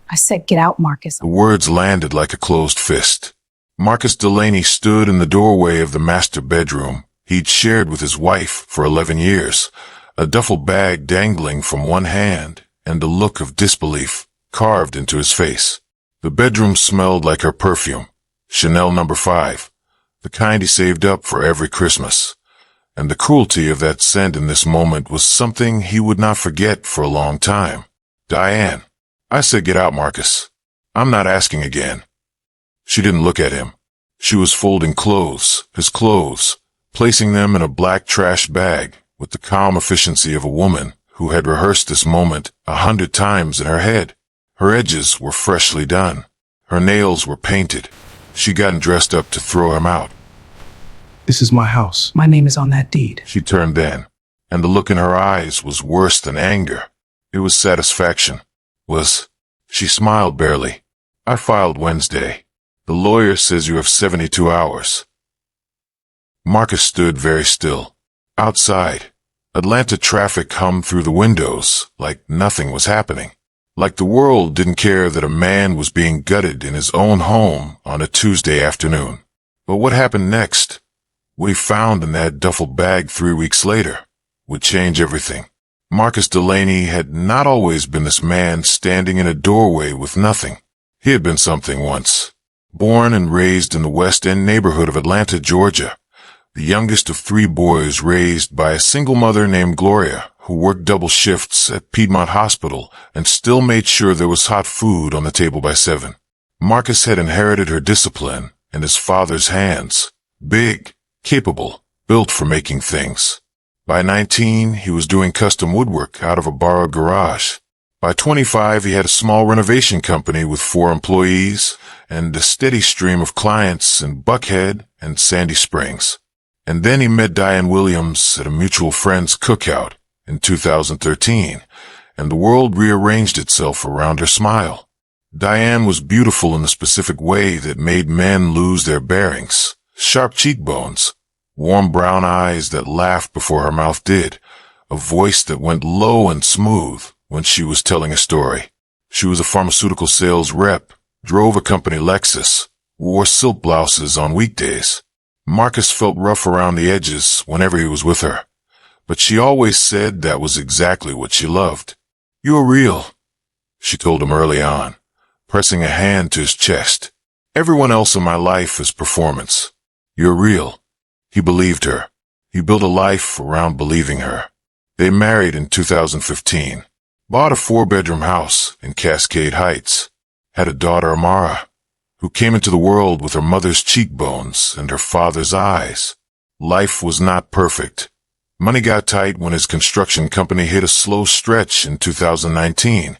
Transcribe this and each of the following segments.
I said, get out, Marcus. The words landed like a closed fist. Marcus Delaney stood in the doorway of the master bedroom he'd shared with his wife for 11 years, a duffel bag dangling from one hand and a look of disbelief carved into his face. The bedroom smelled like her perfume, Chanel No. 5, the kind he saved up for every Christmas. And the cruelty of that scent in this moment was something he would not forget for a long time. Diane. I said, get out, Marcus. I'm not asking again. She didn't look at him. She was folding clothes, his clothes, placing them in a black trash bag with the calm efficiency of a woman who had rehearsed this moment 100 times in her head. Her edges were freshly done. Her nails were painted. She gotten dressed up to throw him out. This is my house. My name is on that deed. She turned then, and the look in her eyes was worse than anger. It was satisfaction. She smiled barely. I filed Wednesday. The lawyer says you have 72 hours. Marcus stood very still. Outside, Atlanta traffic hummed through the windows like nothing was happening. Like the world didn't care that a man was being gutted in his own home on a Tuesday afternoon. But what happened next, what he found in that duffel bag 3 weeks later, would change everything. Marcus Delaney had not always been this man standing in a doorway with nothing. He had been something once. Born and raised in the West End neighborhood of Atlanta, Georgia, the youngest of 3 boys raised by a single mother named Gloria, who worked double shifts at Piedmont Hospital and still made sure there was hot food on the table by 7. Marcus had inherited her discipline and his father's hands. Big, capable, built for making things. By 19, he was doing custom woodwork out of a borrowed garage. By 25, he had a small renovation company with 4 employees and a steady stream of clients in Buckhead and Sandy Springs. And then he met Diane Williams at a mutual friend's cookout in 2013, and the world rearranged itself around her smile. Diane was beautiful in the specific way that made men lose their bearings. Sharp cheekbones, warm brown eyes that laughed before her mouth did, a voice that went low and smooth when she was telling a story. She was a pharmaceutical sales rep, drove a company Lexus, wore silk blouses on weekdays. Marcus felt rough around the edges whenever he was with her, but she always said that was exactly what she loved. "You're real," she told him early on, pressing a hand to his chest. "Everyone else in my life is performance. You're real." He believed her. He built a life around believing her. They married in 2015, bought a 4-bedroom house in Cascade Heights, had a daughter, Amara, who came into the world with her mother's cheekbones and her father's eyes. Life was not perfect. Money got tight when his construction company hit a slow stretch in 2019,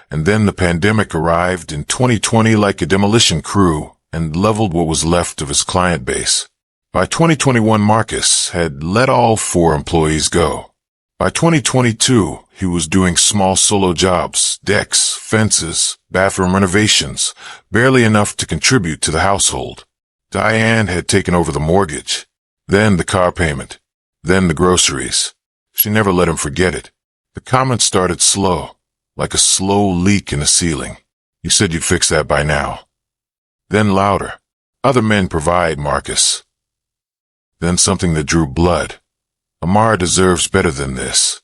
and then the pandemic arrived in 2020 like a demolition crew and leveled what was left of his client base. By 2021, Marcus had let all 4 employees go. By 2022, he was doing small solo jobs, decks, fences, bathroom renovations, barely enough to contribute to the household. Diane had taken over the mortgage, then the car payment, then the groceries. She never let him forget it. The comments started slow, like a slow leak in the ceiling. "You said you'd fix that by now." Then louder. "Other men provide, Marcus." Then something that drew blood. "Amara deserves better than this."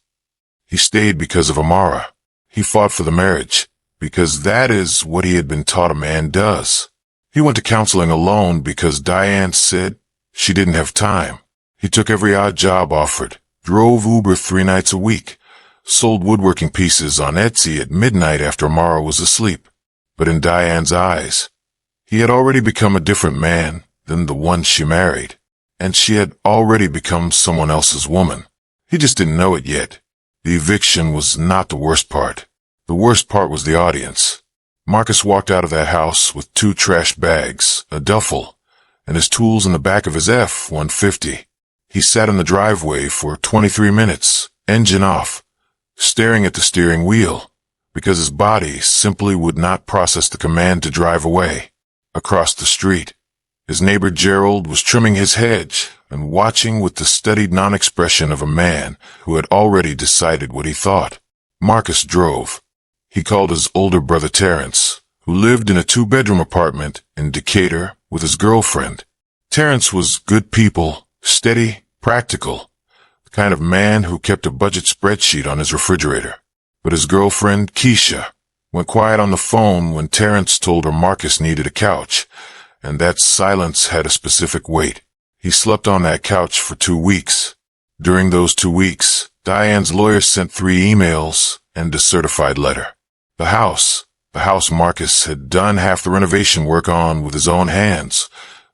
He stayed because of Amara. He fought for the marriage, because that is what he had been taught a man does. He went to counseling alone because Diane said she didn't have time. He took every odd job offered, drove Uber 3 nights a week, sold woodworking pieces on Etsy at midnight after Amara was asleep. But in Diane's eyes, he had already become a different man than the one she married, and she had already become someone else's woman. He just didn't know it yet. The eviction was not the worst part. The worst part was the audience. Marcus walked out of that house with 2 trash bags, a duffel, and his tools in the back of his F-150. He sat in the driveway for 23 minutes, engine off, staring at the steering wheel, because his body simply would not process the command to drive away. Across the street, his neighbor Gerald was trimming his hedge and watching with the studied non-expression of a man who had already decided what he thought. Marcus drove. He called his older brother Terrence, who lived in a 2-bedroom apartment in Decatur with his girlfriend. Terrence was good people, steady, practical, the kind of man who kept a budget spreadsheet on his refrigerator. But his girlfriend, Keisha, went quiet on the phone when Terrence told her Marcus needed a couch, and that silence had a specific weight. He slept on that couch for 2 weeks. During those 2 weeks, Diane's lawyer sent 3 emails and a certified letter. The house Marcus had done half the renovation work on with his own hands.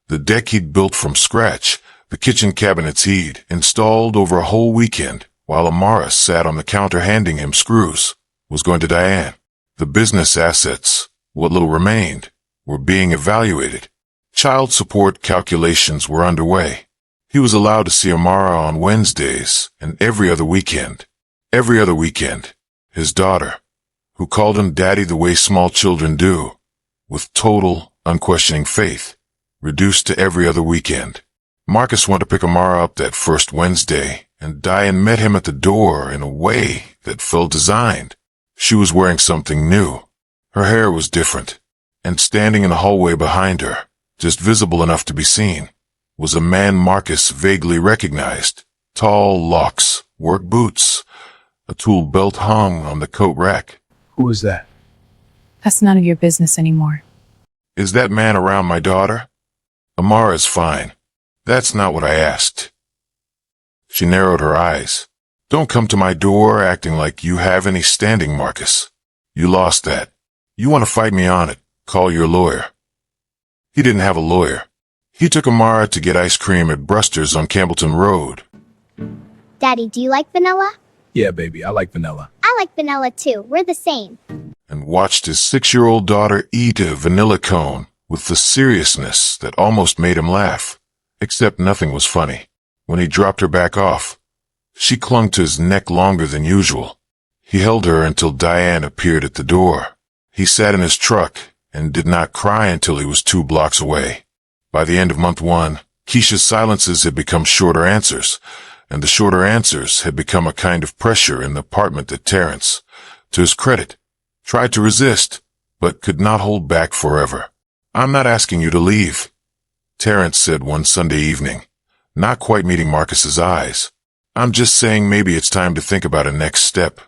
The deck he'd built from scratch, the kitchen cabinets he'd installed over a whole weekend, while Amara sat on the counter handing him screws, was going to Diane. The business assets, what little remained, were being evaluated. Child support calculations were underway. He was allowed to see Amara on Wednesdays and every other weekend. Every other weekend, his daughter, who called him daddy the way small children do, with total, unquestioning faith, reduced to every other weekend. Marcus went to pick Amara up that first Wednesday, and Diane met him at the door in a way that felt designed. She was wearing something new. Her hair was different, and standing in the hallway behind her, just visible enough to be seen, was a man Marcus vaguely recognized. Tall locks, work boots, a tool belt hung on the coat rack. Who is that? That's none of your business anymore. Is that man around my daughter? Amara's fine. That's not what I asked. She narrowed her eyes. Don't come to my door acting like you have any standing, Marcus. You lost that. You want to fight me on it, call your lawyer. He didn't have a lawyer. He took Amara to get ice cream at Bruster's on Campbellton Road. Daddy, do you like vanilla? Yeah, baby, I like vanilla. I like vanilla too. We're the same. And watched his 6-year-old daughter eat a vanilla cone with the seriousness that almost made him laugh. Except nothing was funny. When he dropped her back off, she clung to his neck longer than usual. He held her until Diane appeared at the door. He sat in his truck and did not cry until he was 2 blocks away. By the end of month 1, Keisha's silences had become shorter answers, and the shorter answers had become a kind of pressure in the apartment that Terrence, to his credit, tried to resist, but could not hold back forever. I'm not asking you to leave, Terrence said one Sunday evening, not quite meeting Marcus's eyes. I'm just saying maybe it's time to think about a next step.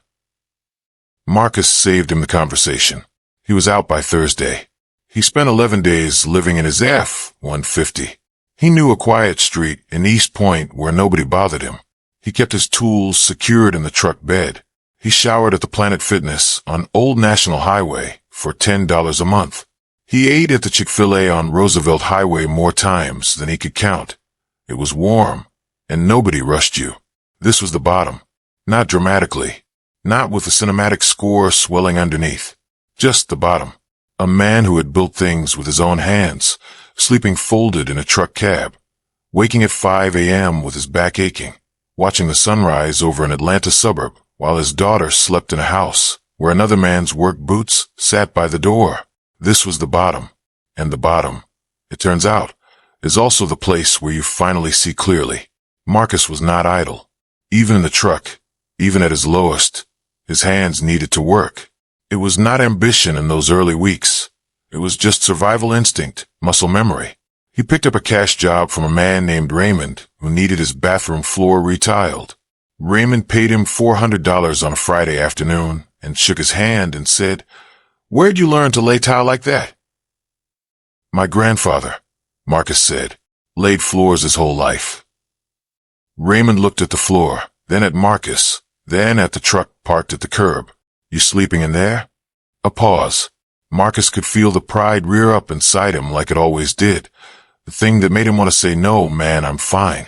Marcus saved him the conversation. He was out by Thursday. He spent 11 days living in his F-150. He knew a quiet street in East Point where nobody bothered him. He kept his tools secured in the truck bed. He showered at the Planet Fitness on Old National Highway for $10 a month. He ate at the Chick-fil-A on Roosevelt Highway more times than he could count. It was warm, and nobody rushed you. This was the bottom. Not dramatically. Not with the cinematic score swelling underneath. Just the bottom. A man who had built things with his own hands, sleeping folded in a truck cab, waking at 5 a.m. with his back aching, watching the sunrise over an Atlanta suburb while his daughter slept in a house where another man's work boots sat by the door. This was the bottom. And the bottom, it turns out, is also the place where you finally see clearly. Marcus was not idle. Even in the truck, even at his lowest, his hands needed to work. It was not ambition in those early weeks. It was just survival instinct, muscle memory. He picked up a cash job from a man named Raymond who needed his bathroom floor retiled. Raymond paid him $400 on a Friday afternoon and shook his hand and said, "Where'd you learn to lay tile like that?" "My grandfather," Marcus said, "laid floors his whole life." Raymond looked at the floor, then at Marcus, then at the truck parked at the curb. "You sleeping in there?" A pause. Marcus could feel the pride rear up inside him like it always did, the thing that made him want to say, "No, man, I'm fine."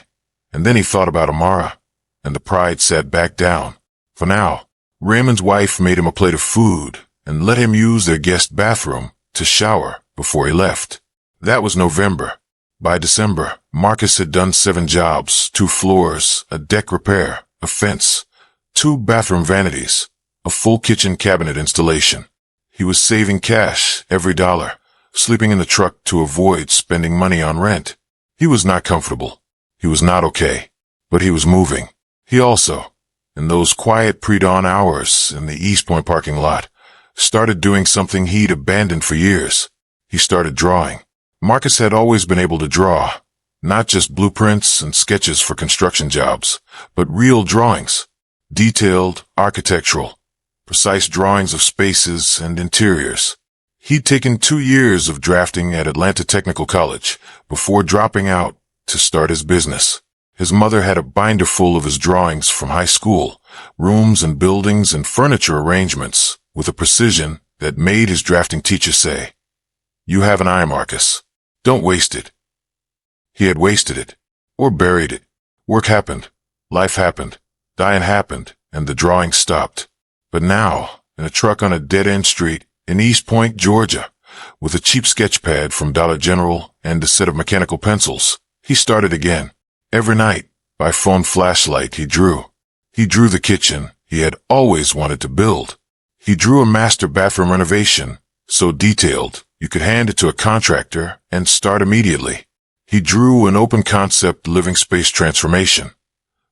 And then he thought about Amara, and the pride sat back down. For now, Raymond's wife made him a plate of food and let him use their guest bathroom to shower before he left. That was November. By December, Marcus had done 7 jobs, 2 floors, a deck repair, a fence, 2 bathroom vanities, a full kitchen cabinet installation. He was saving cash, every dollar, sleeping in the truck to avoid spending money on rent. He was not comfortable. He was not okay. But he was moving. He also, in those quiet pre-dawn hours in the East Point parking lot, started doing something he'd abandoned for years. He started drawing. Marcus had always been able to draw, not just blueprints and sketches for construction jobs, but real drawings. Detailed, architectural, precise drawings of spaces and interiors. He'd taken 2 years of drafting at Atlanta Technical College before dropping out to start his business. His mother had a binder full of his drawings from high school, rooms and buildings and furniture arrangements, with a precision that made his drafting teacher say, "You have an eye, Marcus. Don't waste it." He had wasted it, or buried it. Work happened, life happened, Diane happened, and the drawing stopped. But now, in a truck on a dead-end street in East Point, Georgia, with a cheap sketch pad from Dollar General and a set of mechanical pencils, he started again. Every night, by phone flashlight, he drew. He drew the kitchen he had always wanted to build. He drew a master bathroom renovation, so detailed you could hand it to a contractor and start immediately. He drew an open-concept living space transformation,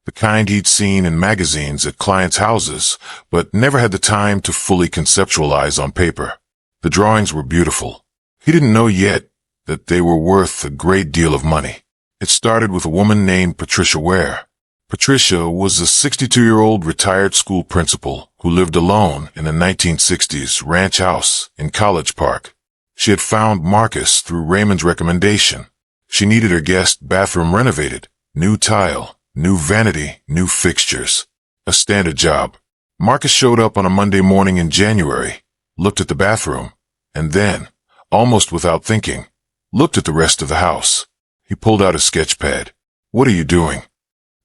the kind he'd seen in magazines at clients' houses, but never had the time to fully conceptualize on paper. The drawings were beautiful. He didn't know yet that they were worth a great deal of money. It started with a woman named Patricia Ware. Patricia was a 62-year-old retired school principal who lived alone in a 1960s ranch house in College Park. She had found Marcus through Raymond's recommendation. She needed her guest bathroom renovated, new tile, new vanity, new fixtures. A standard job. Marcus showed up on a Monday morning in January, looked at the bathroom, and then, almost without thinking, looked at the rest of the house. He pulled out a sketch pad. "What are you doing?"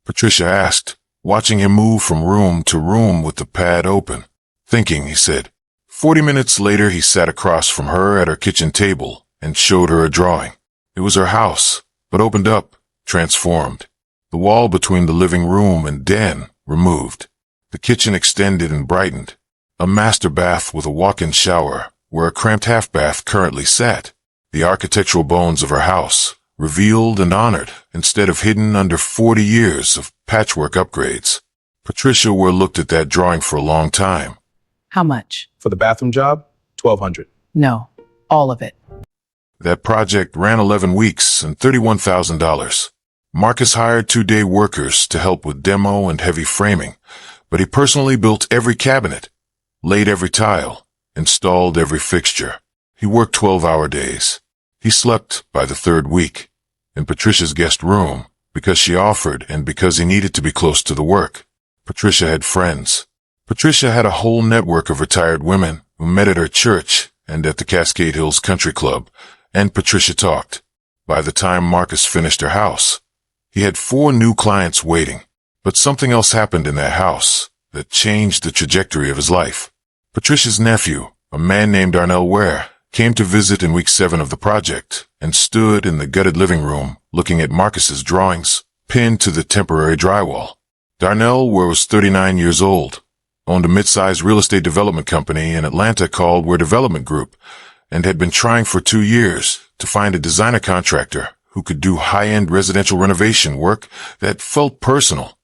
Patricia asked, watching him move from room to room with the pad open. "Thinking," he said. 40 minutes later, he sat across from her at her kitchen table and showed her a drawing. It was her house, but opened up, transformed. The wall between the living room and den removed. The kitchen extended and brightened. A master bath with a walk-in shower, where a cramped half-bath currently sat. The architectural bones of her house, revealed and honored, instead of hidden under 40 years of patchwork upgrades. Patricia Ware looked at that drawing for a long time. How much? For the bathroom job, $1,200. No, all of it. That project ran 11 weeks and $31,000. Marcus hired 2-day workers to help with demo and heavy framing, but he personally built every cabinet, laid every tile, installed every fixture. He worked 12-hour days. He slept by the 3rd week in Patricia's guest room because she offered and because he needed to be close to the work. Patricia had friends. Patricia had a whole network of retired women who met at her church and at the Cascade Hills Country Club, and Patricia talked. By the time Marcus finished her house, he had 4 new clients waiting. But something else happened in that house that changed the trajectory of his life. Patricia's nephew, a man named Darnell Ware, came to visit in week 7 of the project and stood in the gutted living room looking at Marcus's drawings pinned to the temporary drywall. Darnell Ware was 39 years old, owned a mid-sized real estate development company in Atlanta called Ware Development Group, and had been trying for 2 years to find a designer contractor who could do high-end residential renovation work that felt personal,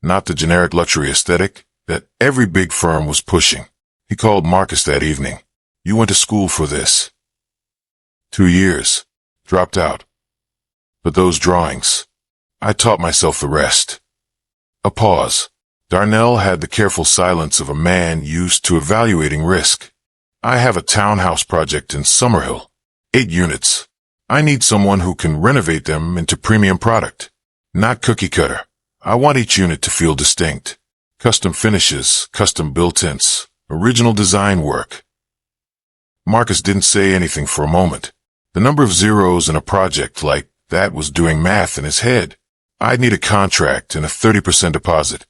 not the generic luxury aesthetic that every big firm was pushing. He called Marcus that evening. "You went to school for this." 2 years. Dropped out. But those drawings, I taught myself the rest. A pause. Darnell had the careful silence of a man used to evaluating risk. "I have a townhouse project in Summerhill. 8 units. I need someone who can renovate them into premium product. Not cookie cutter. I want each unit to feel distinct. Custom finishes, custom built-ins, original design work." Marcus didn't say anything for a moment. The number of zeros in a project like that was doing math in his head. "I'd need a contract and a 30% deposit,"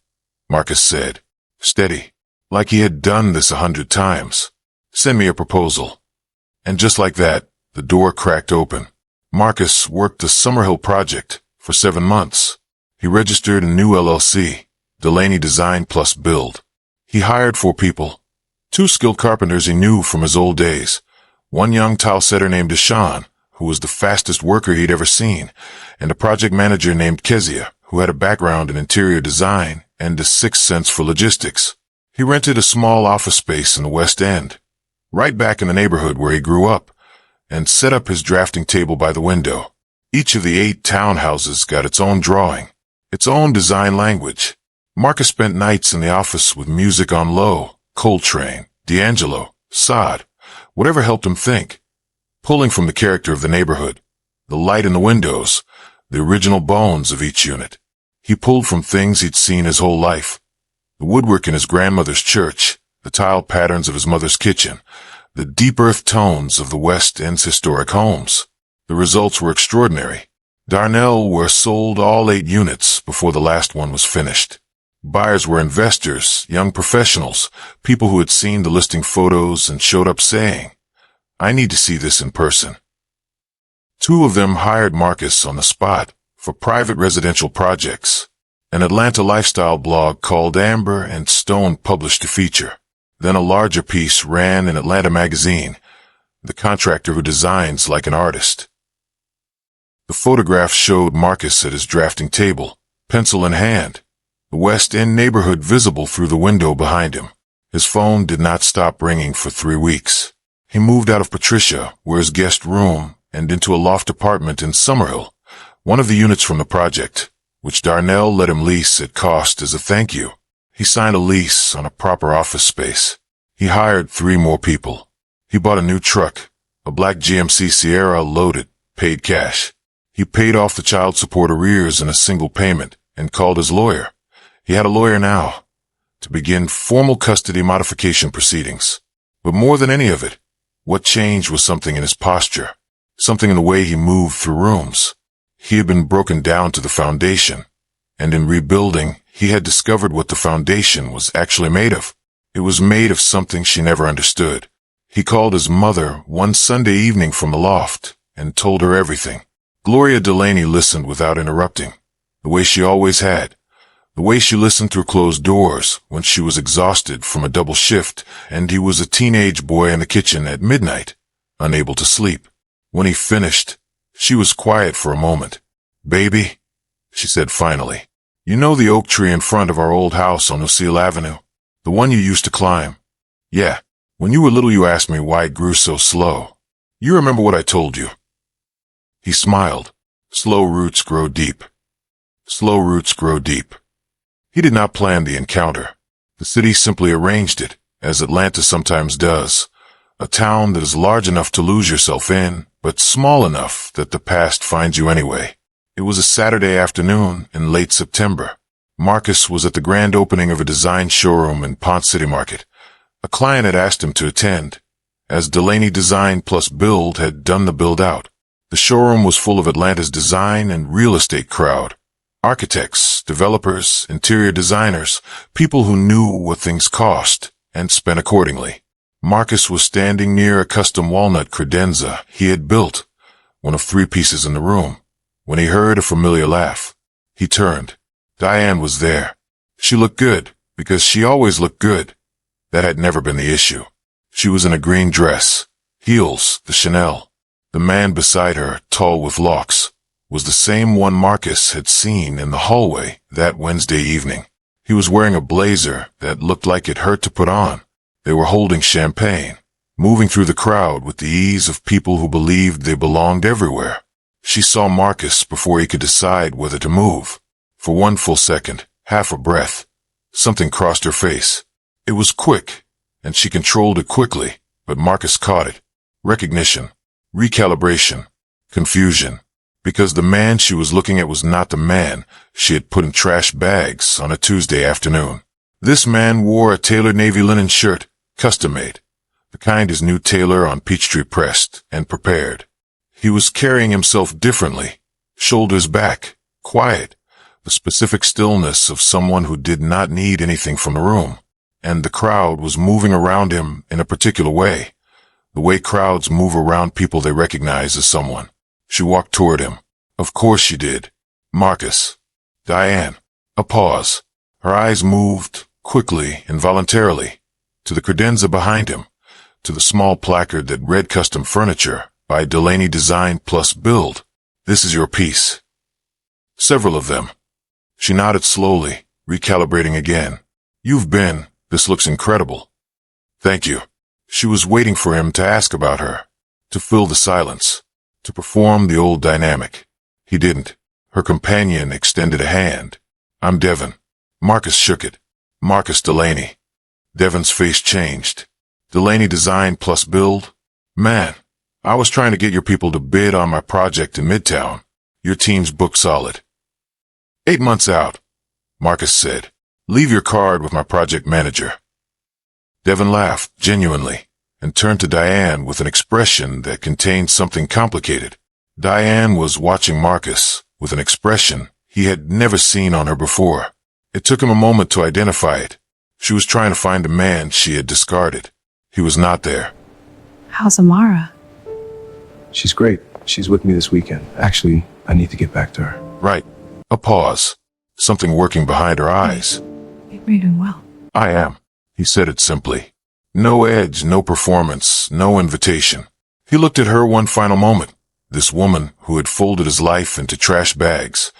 Marcus said, steady, like he had done this 100 times. "Send me a proposal." And just like that, the door cracked open. Marcus worked the Summerhill project for 7 months. He registered a new LLC, Delaney Design Plus Build. He hired 4 people. 2 skilled carpenters he knew from his old days. One young tile setter named Deshaun, who was the fastest worker he'd ever seen, and a project manager named Kezia, who had a background in interior design and a 6th sense for logistics. He rented a small office space in the West End, right back in the neighborhood where he grew up, and set up his drafting table by the window. Each of the 8 townhouses got its own drawing, its own design language. Marcus spent nights in the office with music on low, Coltrane, D'Angelo, Sod, whatever helped him think, pulling from the character of the neighborhood, the light in the windows, the original bones of each unit. He pulled from things he'd seen his whole life. The woodwork in his grandmother's church, the tile patterns of his mother's kitchen, the deep earth tones of the West End's historic homes. The results were extraordinary. Darnell were sold all 8 units before the last one was finished. Buyers were investors, young professionals, people who had seen the listing photos and showed up saying, "I need to see this in person." 2 of them hired Marcus on the spot for private residential projects. An Atlanta lifestyle blog called Amber and Stone published a feature. Then a larger piece ran in Atlanta magazine, The Contractor Who Designs Like an Artist. The photograph showed Marcus at his drafting table, pencil in hand, the West End neighborhood visible through the window behind him. His phone did not stop ringing for 3 weeks. He moved out of Patricia, where his guest room, and into a loft apartment in Summerhill, one of the units from the project, which Darnell let him lease at cost as a thank you. He signed a lease on a proper office space. He hired 3 more people. He bought a new truck, a black GMC Sierra loaded, paid cash. He paid off the child support arrears in a single payment and called his lawyer. He had a lawyer now to begin formal custody modification proceedings. But more than any of it, what changed was something in his posture, something in the way he moved through rooms. He had been broken down to the foundation, and in rebuilding, he had discovered what the foundation was actually made of. It was made of something she never understood. He called his mother one Sunday evening from the loft and told her everything. Gloria Delaney listened without interrupting, the way she always had, the way she listened through closed doors when she was exhausted from a double shift and he was a teenage boy in the kitchen at midnight, unable to sleep. When he finished, she was quiet for a moment. "Baby," she said finally, "you know the oak tree in front of our old house on Lucille Avenue? The one you used to climb? Yeah, when you were little you asked me why it grew so slow. You remember what I told you?" He smiled. Slow roots grow deep. Slow roots grow deep. He did not plan the encounter. The city simply arranged it, as Atlanta sometimes does. A town that is large enough to lose yourself in, but small enough that the past finds you anyway. It was a Saturday afternoon in late September. Marcus was at the grand opening of a design showroom in Ponce City Market. A client had asked him to attend, as Delaney Design plus Build had done the build-out. The showroom was full of Atlanta's design and real estate crowd. Architects, developers, interior designers, people who knew what things cost and spent accordingly. Marcus was standing near a custom walnut credenza he had built, one of 3 pieces in the room, when he heard a familiar laugh. He turned. Diane was there. She looked good, because she always looked good. That had never been the issue. She was in a green dress, heels, the Chanel. The man beside her, tall with locks, was the same one Marcus had seen in the hallway that Wednesday evening. He was wearing a blazer that looked like it hurt to put on. They were holding champagne, moving through the crowd with the ease of people who believed they belonged everywhere. She saw Marcus before he could decide whether to move. For one full second, half a breath, something crossed her face. It was quick, and she controlled it quickly, but Marcus caught it. Recognition. Recalibration, confusion, because the man she was looking at was not the man she had put in trash bags on a Tuesday afternoon. This man wore a tailored navy linen shirt, custom-made, the kind his new tailor on Peachtree pressed and prepared. He was carrying himself differently, shoulders back, quiet, the specific stillness of someone who did not need anything from the room, and the crowd was moving around him in a particular way. The way crowds move around people they recognize as someone. She walked toward him. Of course she did. Marcus. Diane. A pause. Her eyes moved, quickly, involuntarily, to the credenza behind him, to the small placard that read Custom Furniture by Delaney Design plus Build. This is your piece. Several of them. She nodded slowly, recalibrating again. You've been. This looks incredible. Thank you. She was waiting for him to ask about her, to fill the silence, to perform the old dynamic. He didn't. Her companion extended a hand. I'm Devin. Marcus shook it. Marcus Delaney. Devin's face changed. Delaney Design plus Build? Man, I was trying to get your people to bid on my project in Midtown. Your team's booked solid. 8 months out, Marcus said. Leave your card with my project manager. Devin laughed, genuinely, and turned to Diane with an expression that contained something complicated. Diane was watching Marcus with an expression he had never seen on her before. It took him a moment to identify it. She was trying to find a man she had discarded. He was not there. How's Amara? She's great. She's with me this weekend. Actually, I need to get back to her. Right. A pause. Something working behind her eyes. You're doing well. I am. He said it simply. No edge, no performance, no invitation. He looked at her one final moment. This woman who had folded his life into trash bags,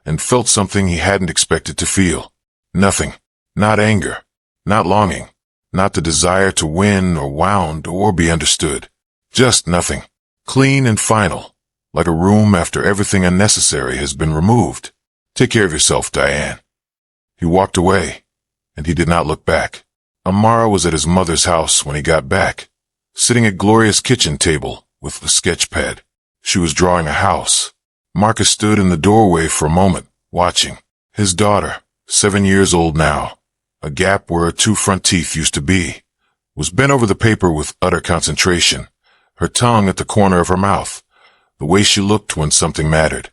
and felt something he hadn't expected to feel. Nothing. Not anger. Not longing. Not the desire to win or wound or be understood. Just nothing. Clean and final. Like a room after everything unnecessary has been removed. Take care of yourself, Diane. He walked away, and he did not look back. Amara was at his mother's house when he got back, sitting at Gloria's kitchen table with the sketch pad. She was drawing a house. Marcus stood in the doorway for a moment, watching. His daughter, 7 years old now, a gap where her 2 front teeth used to be, was bent over the paper with utter concentration, her tongue at the corner of her mouth, the way she looked when something mattered.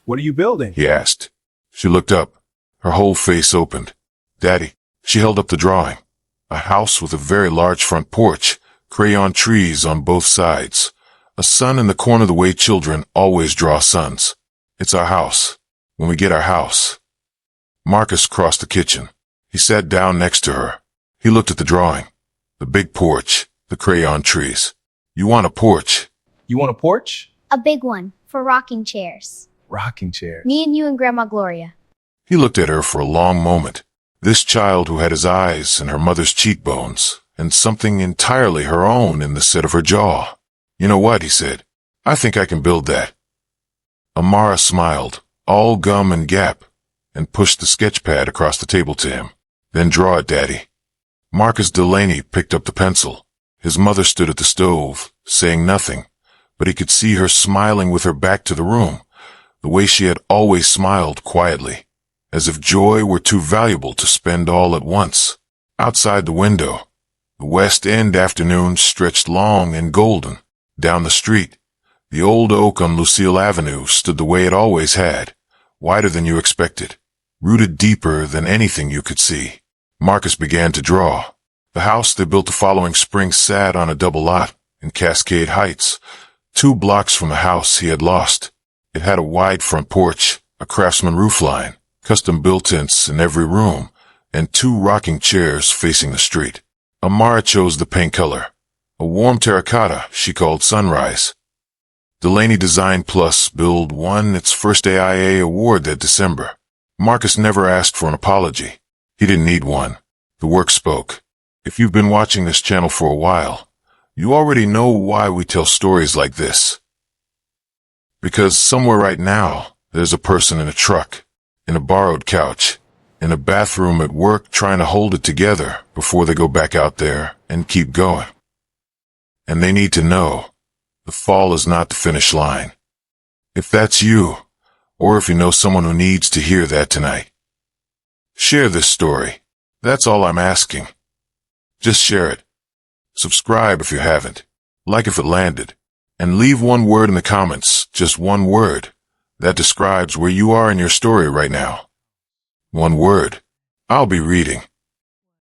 What are you building? He asked. She looked up. Her whole face opened. Daddy. She held up the drawing. A house with a very large front porch, crayon trees on both sides, a sun in the corner the way children always draw suns. It's our house. When we get our house. Marcus crossed the kitchen. He sat down next to her. He looked at the drawing. The big porch, the crayon trees. You want a porch? You want a porch? A big one, for rocking chairs. Rocking chair. Me and you and Grandma Gloria. He looked at her for a long moment. This child who had his eyes and her mother's cheekbones, and something entirely her own in the set of her jaw. You know what, he said. I think I can build that. Amara smiled, all gum and gap, and pushed the sketch pad across the table to him. Then draw it, Daddy. Marcus Delaney picked up the pencil. His mother stood at the stove, saying nothing, but he could see her smiling with her back to the room, the way she had always smiled quietly, as if joy were too valuable to spend all at once. Outside the window, the West End afternoon stretched long and golden. Down the street, the old oak on Lucille Avenue stood the way it always had, wider than you expected, rooted deeper than anything you could see. Marcus began to draw. The house they built the following spring sat on a double lot in Cascade Heights, 2 blocks from the house he had lost. It had a wide front porch, a Craftsman roofline, custom built-ins in every room, and 2 rocking chairs facing the street. Amara chose the paint color, a warm terracotta she called Sunrise. Delaney Design Plus Build won its first AIA award that December. Marcus never asked for an apology. He didn't need one. The work spoke. If you've been watching this channel for a while, you already know why we tell stories like this. Because somewhere right now, there's a person in a truck, in a borrowed couch, in a bathroom at work trying to hold it together before they go back out there and keep going. And they need to know the fall is not the finish line. If that's you, or if you know someone who needs to hear that tonight, share this story. That's all I'm asking. Just share it. Subscribe if you haven't. Like if it landed. And leave one word in the comments, just one word, that describes where you are in your story right now. One word. I'll be reading.